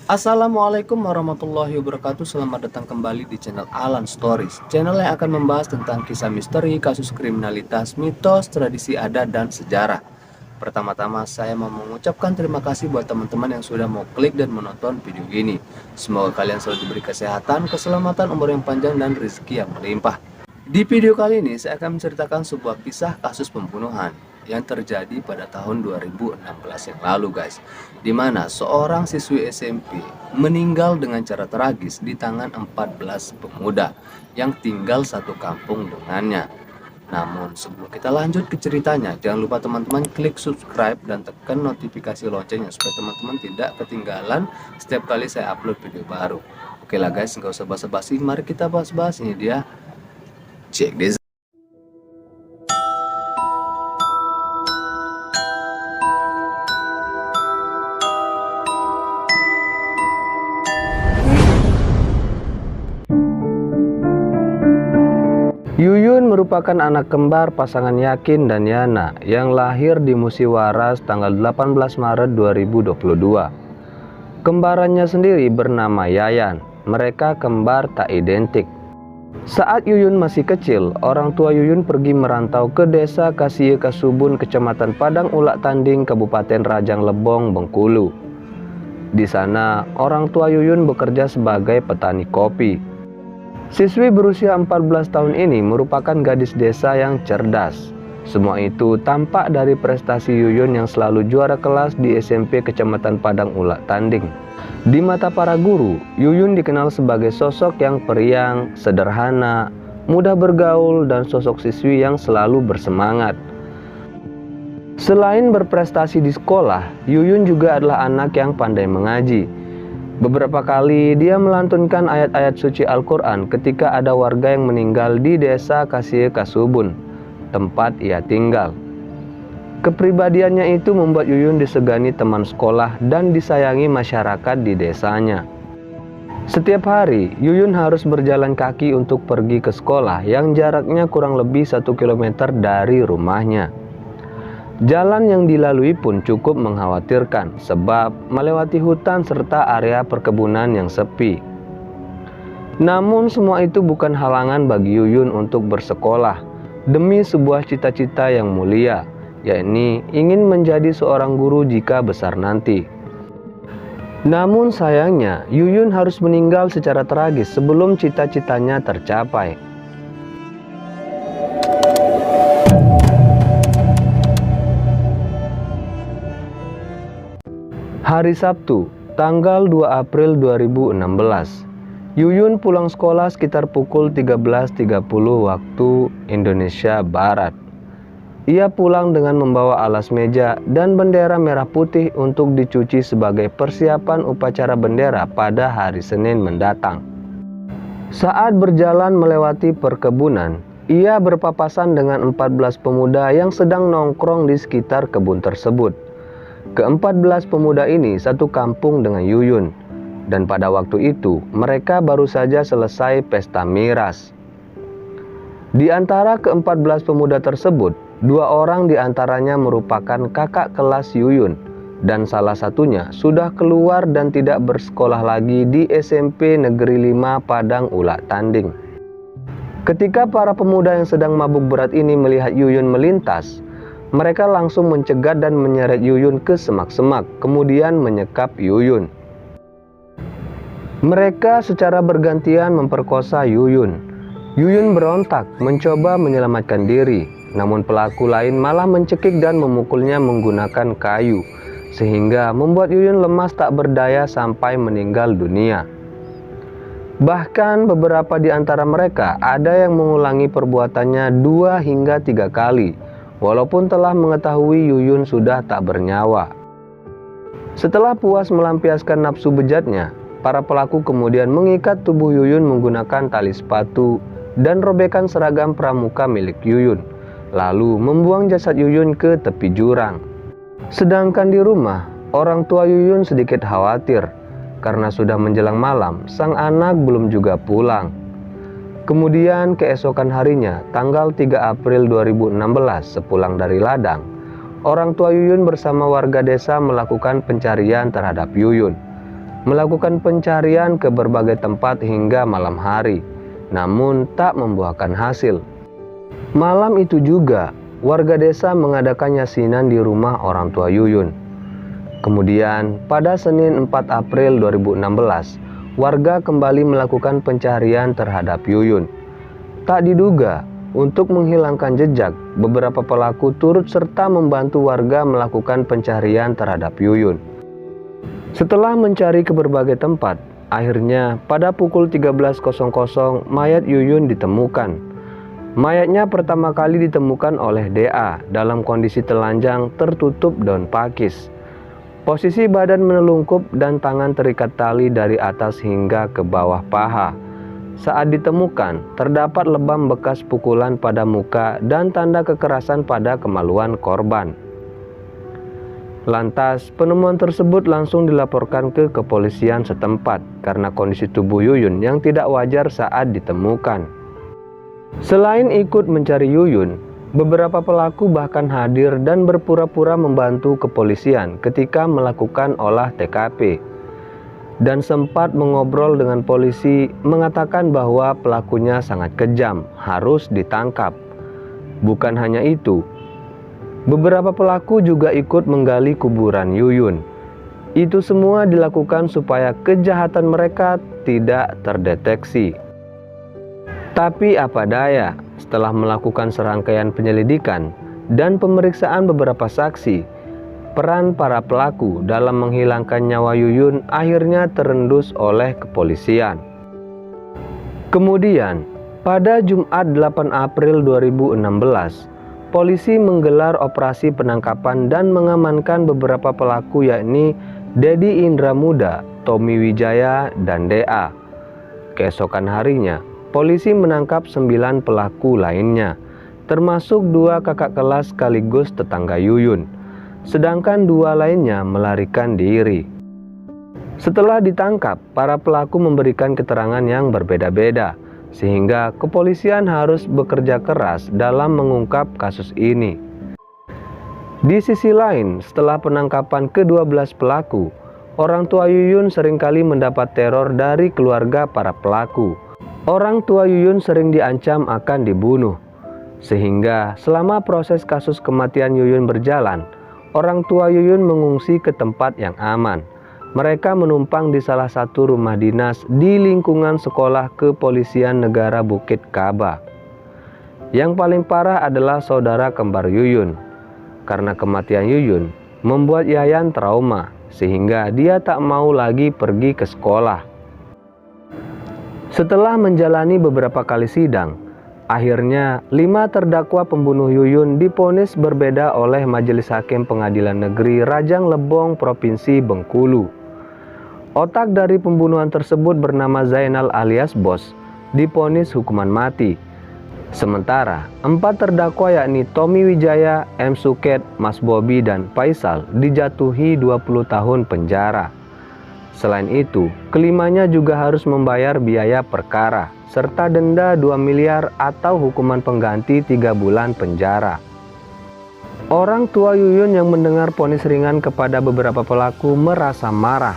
Assalamualaikum warahmatullahi wabarakatuh. Selamat datang kembali di channel Alan Stories, channel yang akan membahas tentang kisah misteri, kasus kriminalitas, mitos, tradisi adat, dan sejarah. Pertama-tama saya mau mengucapkan terima kasih buat teman-teman yang sudah mau klik dan menonton video ini. Semoga kalian selalu diberi kesehatan, keselamatan, umur yang panjang, dan rezeki yang melimpah. Di video kali ini saya akan menceritakan sebuah kisah kasus pembunuhan yang terjadi pada tahun 2016 yang lalu guys, dimana seorang siswi SMP meninggal dengan cara tragis di tangan 14 pemuda yang tinggal satu kampung dengannya. Namun sebelum kita lanjut ke ceritanya, jangan lupa teman-teman klik subscribe dan tekan notifikasi loncengnya supaya teman-teman tidak ketinggalan setiap kali saya upload video baru. Oke lah guys, nggak usah basa-basi, mari kita bahas-bahas. Ini dia, check this. Yuyun merupakan anak kembar pasangan Yakin dan Yana yang lahir di Musiwaras tanggal 18 Maret 2022. Kembarannya sendiri bernama Yayan. Mereka kembar tak identik. Saat Yuyun masih kecil, orang tua Yuyun pergi merantau ke desa Kasie Kasubun, Kecamatan Padang Ulak Tanding, Kabupaten Rajang Lebong, Bengkulu. Di sana, orang tua Yuyun bekerja sebagai petani kopi. Siswi berusia 14 tahun ini merupakan gadis desa yang cerdas. Semua itu tampak dari prestasi Yuyun yang selalu juara kelas di SMP Kecamatan Padang Ulak Tanding. Di mata para guru, Yuyun dikenal sebagai sosok yang periang, sederhana, mudah bergaul, dan sosok siswi yang selalu bersemangat. Selain berprestasi di sekolah, Yuyun juga adalah anak yang pandai mengaji. Beberapa kali dia melantunkan ayat-ayat suci Al-Quran ketika ada warga yang meninggal di desa Kasie Kasubun, tempat ia tinggal. Kepribadiannya itu membuat Yuyun disegani teman sekolah dan disayangi masyarakat di desanya. Setiap hari, Yuyun harus berjalan kaki untuk pergi ke sekolah yang jaraknya kurang lebih 1 km dari rumahnya. Jalan yang dilalui pun cukup mengkhawatirkan sebab melewati hutan serta area perkebunan yang sepi. Namun semua itu bukan halangan bagi Yuyun untuk bersekolah demi sebuah cita-cita yang mulia, yakni ingin menjadi seorang guru jika besar nanti. Namun sayangnya Yuyun harus meninggal secara tragis sebelum cita-citanya tercapai. Hari Sabtu, tanggal 2 April 2016, Yuyun pulang sekolah sekitar pukul 13.30 waktu Indonesia Barat. Ia pulang dengan membawa alas meja dan bendera merah putih untuk dicuci sebagai persiapan upacara bendera pada hari Senin mendatang. Saat berjalan melewati perkebunan, ia berpapasan dengan 14 pemuda yang sedang nongkrong di sekitar kebun tersebut. Ke-14 pemuda ini satu kampung dengan Yuyun, dan pada waktu itu mereka baru saja selesai pesta miras. Di antara ke-14 pemuda tersebut, 2 orang di antaranya merupakan kakak kelas Yuyun, dan salah satunya sudah keluar dan tidak bersekolah lagi di SMP Negeri 5 Padang Ulak Tanding. Ketika para pemuda yang sedang mabuk berat ini melihat Yuyun melintas, mereka langsung mencegat dan menyeret Yuyun ke semak-semak, kemudian menyekap Yuyun. Mereka secara bergantian memperkosa Yuyun. Yuyun berontak, mencoba menyelamatkan diri, namun pelaku lain malah mencekik dan memukulnya menggunakan kayu, sehingga membuat Yuyun lemas tak berdaya sampai meninggal dunia. Bahkan beberapa di antara mereka ada yang mengulangi perbuatannya 2 hingga 3 kali, walaupun telah mengetahui Yuyun sudah tak bernyawa. Setelah puas melampiaskan nafsu bejatnya, para pelaku kemudian mengikat tubuh Yuyun menggunakan tali sepatu dan robekan seragam pramuka milik Yuyun, lalu membuang jasad Yuyun ke tepi jurang. Sedangkan di rumah, orang tua Yuyun sedikit khawatir karena sudah menjelang malam, sang anak belum juga pulang. Kemudian keesokan harinya, tanggal 3 April 2016, sepulang dari ladang, orang tua Yuyun bersama warga desa melakukan pencarian terhadap Yuyun. melakukan pencarian ke berbagai tempat hingga malam hari, namun tak membuahkan hasil. Malam itu juga, warga desa mengadakan yasinan di rumah orang tua Yuyun. Kemudian, pada Senin 4 April 2016, warga kembali melakukan pencarian terhadap Yuyun. Tak diduga, untuk menghilangkan jejak, beberapa pelaku turut serta membantu warga melakukan pencarian terhadap Yuyun. Setelah mencari ke berbagai tempat, akhirnya pada pukul 13.00 mayat Yuyun ditemukan. Mayatnya pertama kali ditemukan oleh DA dalam kondisi telanjang tertutup daun pakis. Posisi badan menelungkup dan tangan terikat tali dari atas hingga ke bawah paha. Saat ditemukan, terdapat lebam bekas pukulan pada muka dan tanda kekerasan pada kemaluan korban. Lantas, penemuan tersebut langsung dilaporkan ke kepolisian setempat karena kondisi tubuh Yuyun yang tidak wajar saat ditemukan. Selain ikut mencari Yuyun, beberapa pelaku bahkan hadir dan berpura-pura membantu kepolisian ketika melakukan olah TKP. Dan sempat mengobrol dengan polisi mengatakan bahwa pelakunya sangat kejam, harus ditangkap. Bukan hanya itu, beberapa pelaku juga ikut menggali kuburan Yuyun. Itu semua dilakukan supaya kejahatan mereka tidak terdeteksi. Tapi apa daya, setelah melakukan serangkaian penyelidikan dan pemeriksaan beberapa saksi, peran para pelaku dalam menghilangkan nyawa Yuyun akhirnya terendus oleh kepolisian. Kemudian, pada Jumat 8 April 2016, polisi menggelar operasi penangkapan dan mengamankan beberapa pelaku yakni Dedi Indra Muda, Tommy Wijaya, dan DA. Keesokan harinya, polisi menangkap 9 pelaku lainnya, termasuk 2 kakak kelas sekaligus tetangga Yuyun. Sedangkan 2 lainnya melarikan diri. Setelah ditangkap, para pelaku memberikan keterangan yang berbeda-beda, sehingga kepolisian harus bekerja keras dalam mengungkap kasus ini. Di sisi lain, setelah penangkapan ke-12 pelaku, orang tua Yuyun seringkali mendapat teror dari keluarga para pelaku. Orang tua Yuyun sering diancam akan dibunuh, sehingga selama proses kasus kematian Yuyun berjalan, orang tua Yuyun mengungsi ke tempat yang aman. Mereka menumpang di salah satu rumah dinas di lingkungan sekolah kepolisian negara Bukit Kaba. Yang paling parah adalah saudara kembar Yuyun. Karena kematian Yuyun membuat Yayan trauma, sehingga dia tak mau lagi pergi ke sekolah. Setelah menjalani beberapa kali sidang, akhirnya 5 terdakwa pembunuh Yuyun divonis berbeda oleh Majelis Hakim Pengadilan Negeri Rajang Lebong Provinsi Bengkulu. Otak dari pembunuhan tersebut bernama Zainal alias Bos divonis hukuman mati. Sementara 4 terdakwa yakni Tommy Wijaya, M. Suket, Mas Bobi, dan Faisal dijatuhi 20 tahun penjara. Selain itu, kelimanya juga harus membayar biaya perkara serta denda 2 miliar atau hukuman pengganti 3 bulan penjara. Orang tua Yuyun yang mendengar vonis ringan kepada beberapa pelaku merasa marah.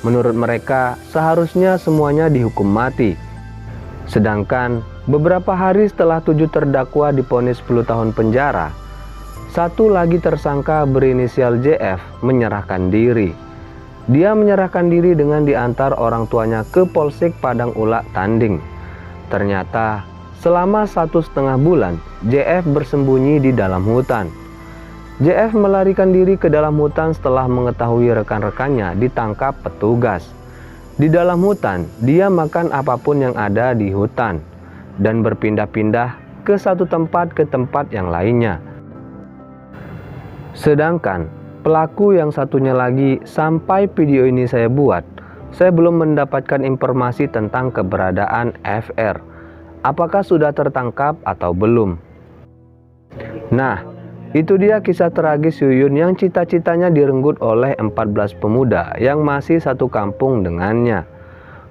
Menurut mereka, seharusnya semuanya dihukum mati. Sedangkan beberapa hari setelah 7 terdakwa divonis 10 tahun penjara, 1 lagi tersangka berinisial JF menyerahkan diri. Dia menyerahkan diri dengan diantar orang tuanya ke Polsek Padang Ulak Tanding. Ternyata selama 1,5 bulan JF bersembunyi di dalam hutan. JF melarikan diri ke dalam hutan setelah mengetahui rekan-rekannya ditangkap petugas. Di dalam hutan, dia makan apapun yang ada di hutan dan berpindah-pindah ke satu tempat ke tempat yang lainnya. Sedangkan pelaku yang satunya lagi, sampai video ini saya buat, saya belum mendapatkan informasi tentang keberadaan FR. Apakah sudah tertangkap atau belum? Nah, itu dia kisah tragis Yuyun yang cita-citanya direnggut oleh 14 pemuda yang masih satu kampung dengannya.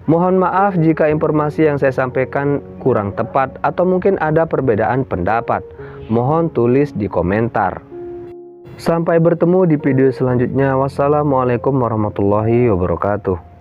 Mohon maaf jika informasi yang saya sampaikan kurang tepat atau mungkin ada perbedaan pendapat. Mohon tulis di komentar. Sampai bertemu di video selanjutnya. Wassalamualaikum warahmatullahi wabarakatuh.